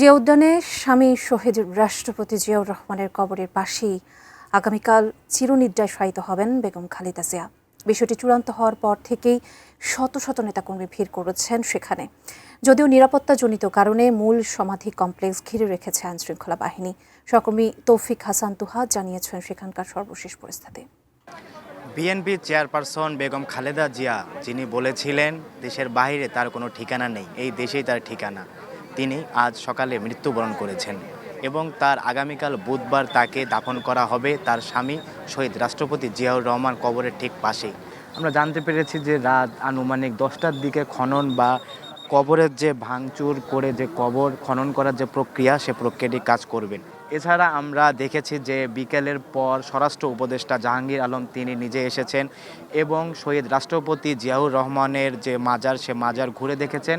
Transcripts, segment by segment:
জিয়া উদ্যানে স্বামী শহীদ রাষ্ট্রপতি জিয়াউর রহমানের কবরের পাশেই আগামীকাল চিরনিদ্রায় শায়িত হবেন বেগম খালেদা জিয়া। বিষয়টি চূড়ান্ত হওয়ার পর থেকেই শত শত নেতাকর্মী ভিড় করেছেন সেখানে। যদিও নিরাপত্তাজনিত কারণে মূল সমাধি কমপ্লেক্স ঘিরে রেখেছে আইনশৃঙ্খলা বাহিনী। সহকর্মী তৌফিক হাসান তুহা জানিয়েছেন সেখানকার সর্বশেষ পরিস্থিতি। বিএনপি চেয়ারপারসন বেগম খালেদা জিয়া যিনি বলেছিলেন দেশের বাইরে তার কোনো ঠিকানা নেই, এই দেশেই তার ঠিকানা, তিনি আজ সকালে মৃত্যুবরণ করেছেন এবং তার আগামীকাল বুধবার তাকে দাফন করা হবে তার স্বামী শহীদ রাষ্ট্রপতি জিয়াউর রহমান কবরের ঠিক পাশেই। আমরা জানতে পেরেছি যে রাত আনুমানিক 10টার দিকে খনন বা কবরের যে ভাঙচুর করে যে কবর খনন করার যে প্রক্রিয়া, সে প্রক্রিয়াটি কাজ করবেন। এছাড়া আমরা দেখেছি যে বিকেলের পর স্বরাষ্ট্র উপদেষ্টা জাহাঙ্গীর আলম তিনি নিজে এসেছেন এবং শহীদ রাষ্ট্রপতি জিয়াউর রহমানের যে মাজার, সে মাজার ঘুরে দেখেছেন,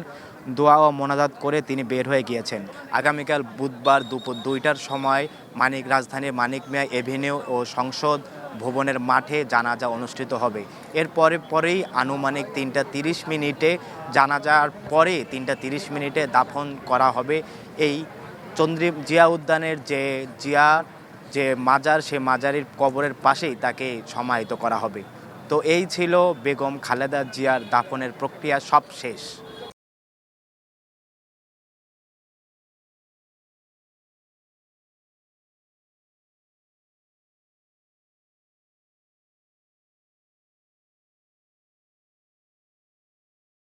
দোয়া ও মোনাজাত করে তিনি বের হয়ে গিয়েছেন। আগামীকাল বুধবার দুপুর 2টার সময় রাজধানীর মানিক মিয়া এভিনিউ ও সংসদ ভবনের মাঠে জানাজা অনুষ্ঠিত হবে। এর পরেই আনুমানিক 3টা 30 মিনিটে জানাজার পরে 3টা 30 মিনিটে দাফন করা হবে এই জিয়া উদ্যানের যে মাজার, সে মাজারের কবরের পাশেই তাকে সমাহিত করা হবে। তো এই ছিল বেগম খালেদা জিয়ার দাফনের প্রক্রিয়া সব শেষ।